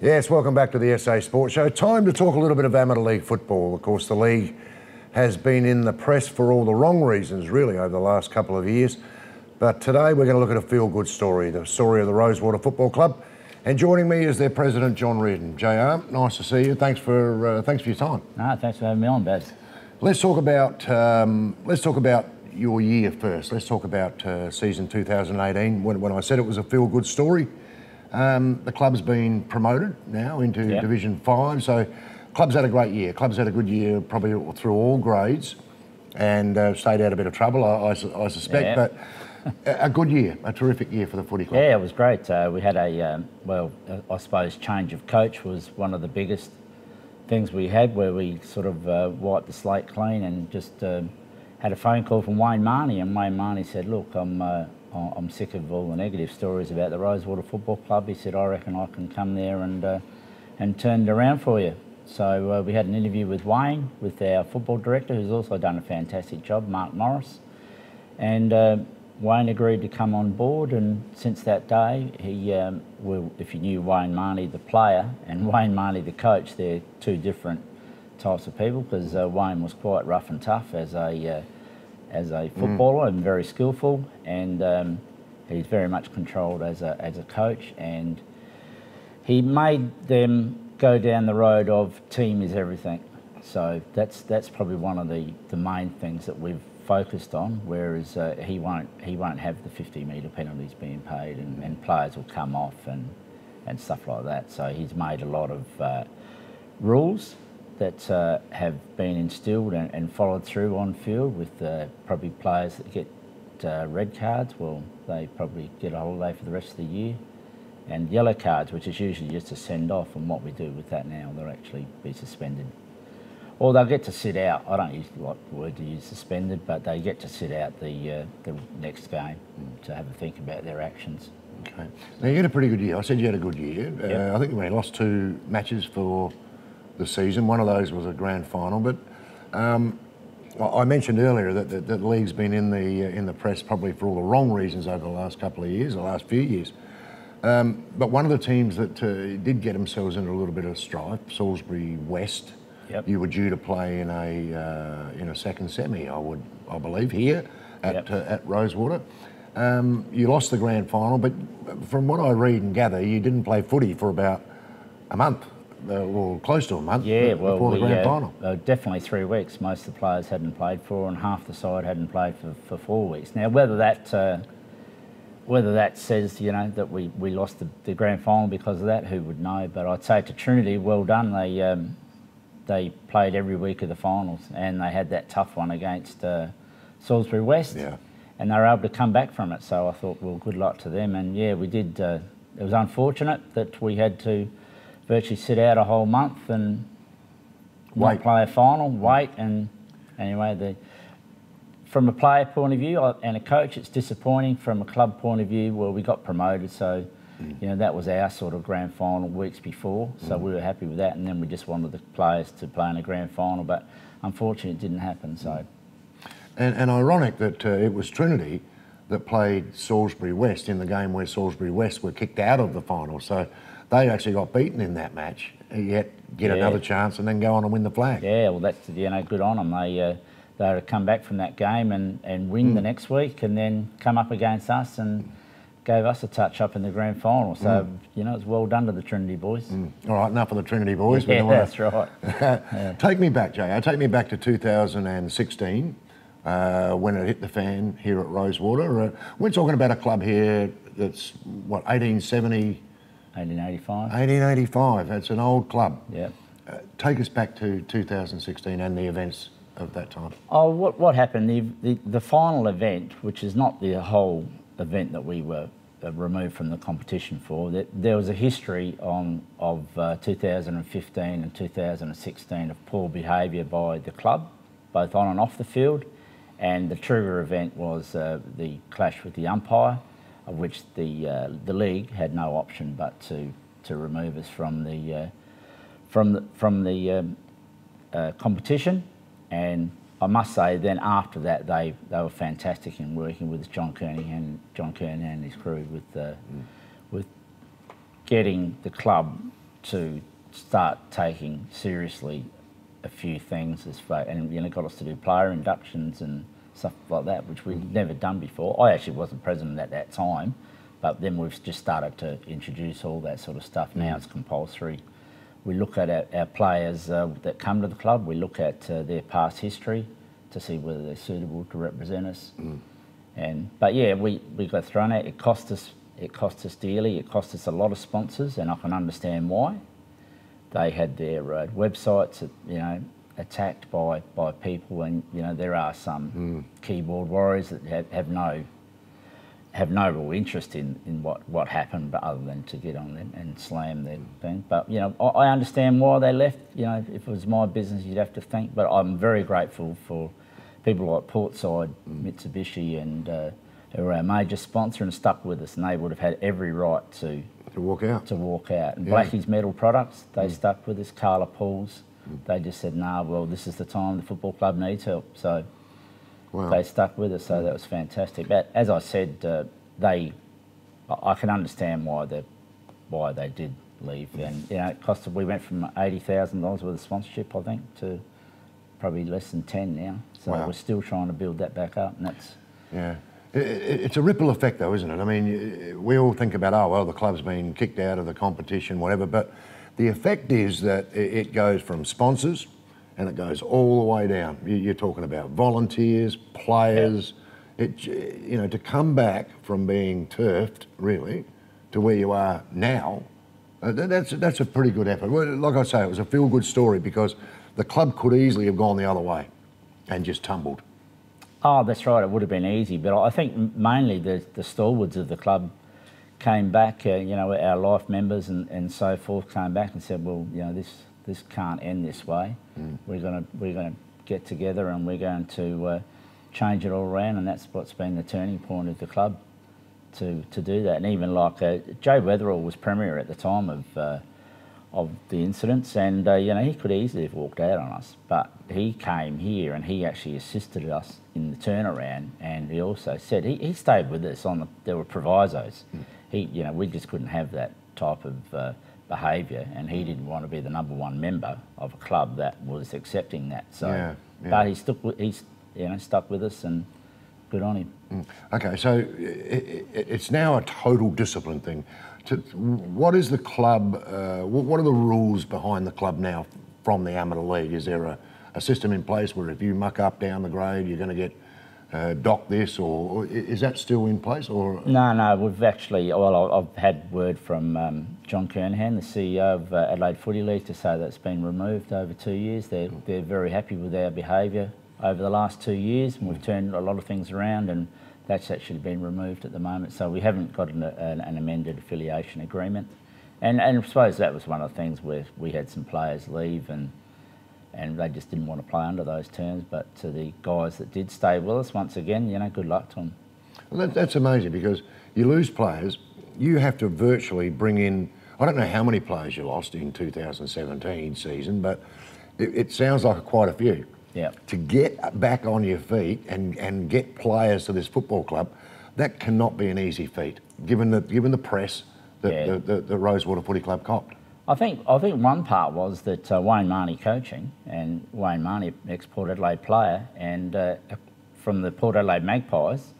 Yes, welcome back to the SA Sports Show. Time to talk a little bit of amateur league football. Of course, the league has been in the press for all the wrong reasons, really, over the last couple of years. But today we're going to look at a feel-good story, the story of the Rosewater Football Club. And joining me is their president, John Reardon. JR, nice to see you. Thanks for your time. No, thanks for having me on, Baz. Let's talk about your year first. Let's talk about season 2018. When I said it was a feel-good story, the club's been promoted now into Division 5, so club's had a great year. Club's had a good year probably through all grades and stayed out a bit of trouble, I suspect, but a good year, a terrific year for the footy club. Yeah, it was great. We had a, I suppose change of coach was one of the biggest things we had, where we sort of wiped the slate clean and just had a phone call from Wayne Marnie, and Wayne Marnie said, look, I'm sick of all the negative stories about the Rosewater Football Club. He said, I reckon I can come there and turn it around for you. So we had an interview with Wayne, with our football director, who's also done a fantastic job, Mark Morris. And Wayne agreed to come on board, and since that day, he, if you knew Wayne Marnie, the player, and Wayne Marnie, the coach, they're two different types of people, because Wayne was quite rough and tough as a footballer and very skillful, and he's very much controlled as a coach, and he made them go down the road of team is everything. So that's probably one of the main things that we've focused on, whereas he won't have the 50-metre penalties being paid, and players will come off and stuff like that. So he's made a lot of rules that have been instilled and followed through on field, with probably players that get red cards, well, they probably get a holiday for the rest of the year, and yellow cards, which is usually just a send-off, and what we do with that now, they'll actually be suspended. Or they'll get to sit out. I don't usually like the word to use suspended, but they get to sit out the next game to have a think about their actions. Okay. Now, you had a pretty good year. I said you had a good year. I think you only lost 2 matches for the season. One of those was a grand final, but I mentioned earlier that the league's been in the press probably for all the wrong reasons over the last couple of years, the last few years. But one of the teams that did get themselves into a little bit of strife, Salisbury West. Yep. You were due to play in a second semi, I believe, here at Rosewater. You lost the grand final, but from what I read and gather, you didn't play footy for about a month. Or close to a month before the grand final. Definitely 3 weeks. Most of the players hadn't played for, and half the side hadn't played for 4 weeks. Now, whether that says, that we lost the grand final because of that, who would know? But I'd say to Trinity, well done. They played every week of the finals, and they had that tough one against Salisbury West, and they were able to come back from it. So I thought, well, good luck to them. And yeah, we did. It was unfortunate that we had to virtually sit out a whole month and not play a final, and anyway, from a player point of view and a coach, it's disappointing. From a club point of view, well, we got promoted, so that was our sort of grand final weeks before, so we were happy with that, and then we just wanted the players to play in a grand final, but unfortunately it didn't happen. So, and ironic that it was Trinity that played Salisbury West in the game where Salisbury West were kicked out of the final, so they actually got beaten in that match, yet get another chance and then go on and win the flag. Yeah, well, that's good on them. They had to come back from that game and win the next week, and then come up against us and gave us a touch up in the grand final. So, it's well done to the Trinity boys. All right, enough of the Trinity boys. Yeah, that's right. Take me back, JR. Take me back to 2016 when it hit the fan here at Rosewater. We're talking about a club here that's, what, 1870? 1885. 1885, that's an old club. Yeah. Take us back to 2016 and the events of that time. Oh, what happened? The final event, which is not the whole event that we were removed from the competition for, there was a history of 2015 and 2016 of poor behaviour by the club, both on and off the field, and the trigger event was the clash with the umpire, of which the league had no option but to remove us from the competition. And I must say, then after that, they were fantastic in working with John Kernan and his crew with getting the club to start taking seriously a few things and got us to do player inductions and stuff like that, which we'd never done before. I actually wasn't president at that time, but then we've just started to introduce all that sort of stuff. Now it's compulsory. We look at our players that come to the club. We look at their past history to see whether they're suitable to represent us. But yeah, we got thrown out. It cost us dearly. It cost us a lot of sponsors, and I can understand why. They had their websites, attacked by people, and there are some keyboard warriors that have no real interest in what happened, but other than to get on and slam their thing. But I understand why they left. If it was my business, you'd have to think. But I'm very grateful for people like Portside, Mitsubishi, and who are our major sponsor and stuck with us, and they would have had every right to walk out. And Blackie's Metal Products, they stuck with us. Carla Pools, they just said, well, this is the time the football club needs help. So they stuck with us, so that was fantastic. But as I said, I can understand why they did leave. And it cost. We went from $80,000 worth of sponsorship, I think, to probably less than 10 now. So we're still trying to build that back up, and that's It's a ripple effect, though, isn't it? I mean, we all think about, the club's been kicked out of the competition, whatever, but the effect is that it goes from sponsors and it goes all the way down. You're talking about volunteers, players. To come back from being turfed, really, to where you are now, that's a pretty good effort. Like I say, it was a feel-good story because the club could easily have gone the other way and just tumbled. Oh, that's right. It would have been easy, but I think mainly the stalwarts of the club came back. Our life members and so forth came back and said, "Well, this can't end this way. We're gonna get together and we're going to change it all around." And that's what's been the turning point of the club to do that. And even like Joe Weatherall was premier at the time of the incidents, and he could easily have walked out on us, but he came here and he actually assisted us in the turnaround, and he also said he stayed with us there were provisos. We just couldn't have that type of behaviour, and he didn't want to be the #1 member of a club that was accepting that. So, but he stuck with us, and good on him. Okay, so it's now a total discipline thing. What is the club, what are the rules behind the club now from the amateur league? Is there a system in place where if you muck up down the grade, you're going to get docked this, or is that still in place? Or No, we've actually, I've had word from John Kernahan, the CEO of Adelaide Footy League, to say that it's been removed over 2 years. They're very happy with our behaviour over the last 2 years, and we've turned a lot of things around, and that's actually been removed at the moment. So we haven't got an amended affiliation agreement. And I suppose that was one of the things where we had some players leave and they just didn't want to play under those terms. But to the guys that did stay with us, once again, good luck to them. Well, that's amazing, because you lose players, you have to virtually bring in, I don't know how many players you lost in 2017 season, but it sounds like quite a few. Yeah. To get back on your feet and get players to this football club, that cannot be an easy feat, given the press that the Rosewater Footy Club copped. I think one part was that Wayne Marnie coaching, and Wayne Marnie, ex-Port Adelaide player, and from the Port Adelaide Magpies,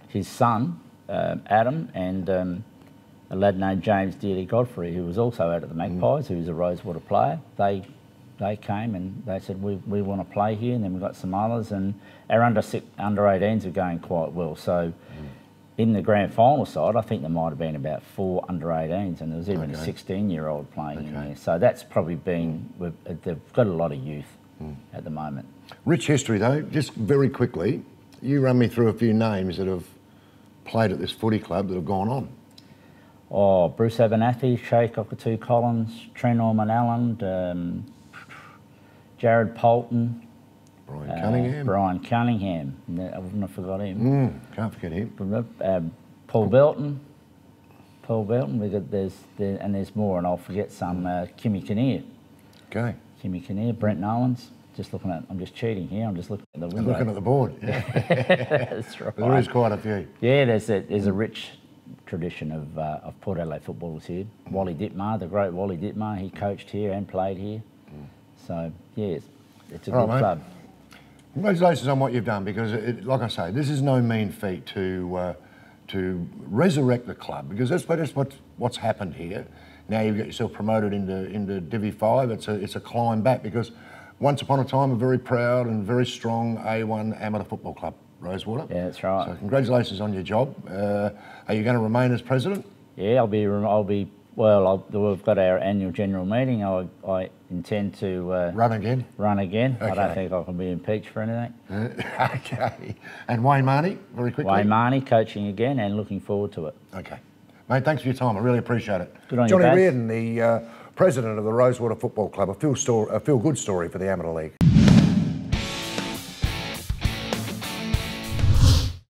his son Adam, and a lad named James Dearly Godfrey, who was also out at the Magpies, who was a Rosewater player. They came and they said, we want to play here, and then we've got some others, and our under 18s are going quite well. So in the grand final side, I think there might have been about 4 under 18s, and there was even a 16-year-old playing in there. So that's probably been, they've got a lot of youth at the moment. Rich history though, just very quickly, you run me through a few names that have played at this footy club that have gone on. Oh, Bruce Abernathy, Shay Cockatoo Collins, Trent Orman Allen, Jared Polton, Brian Cunningham. I wouldn't have forgot him. Can't forget him. Paul Belton. There's more, and I'll forget some. Kimmy Kinnear. Okay. Kimmy Kinnear, Brent Nowens. I'm just cheating here. I'm just looking at the window. I'm looking at the board. That's right. There is quite a few. Yeah, there's a rich tradition of Port Adelaide footballers here. Wally Ditmar, the great Wally Ditmar, he coached here and played here. So, yeah, it's a good club. Congratulations on what you've done, because, like I say, this is no mean feat to resurrect the club, because that's what's happened here. Now you've got yourself promoted into Divi 5. It's a climb back, because once upon a time a very proud and very strong A1 amateur football club, Rosewater. Yeah, that's right. So congratulations on your job. Are you going to remain as president? Yeah, I'll be. Well, we've got our annual general meeting. I intend to run again. Okay. I don't think I can be impeached for anything. Okay. And Wayne Marnie, very quickly. Wayne Marnie coaching again, and looking forward to it. Okay, mate. Thanks for your time. I really appreciate it. Good on Johnny you, Baz. Reardon, the president of the Rosewater Football Club. A feel good story for the amateur league.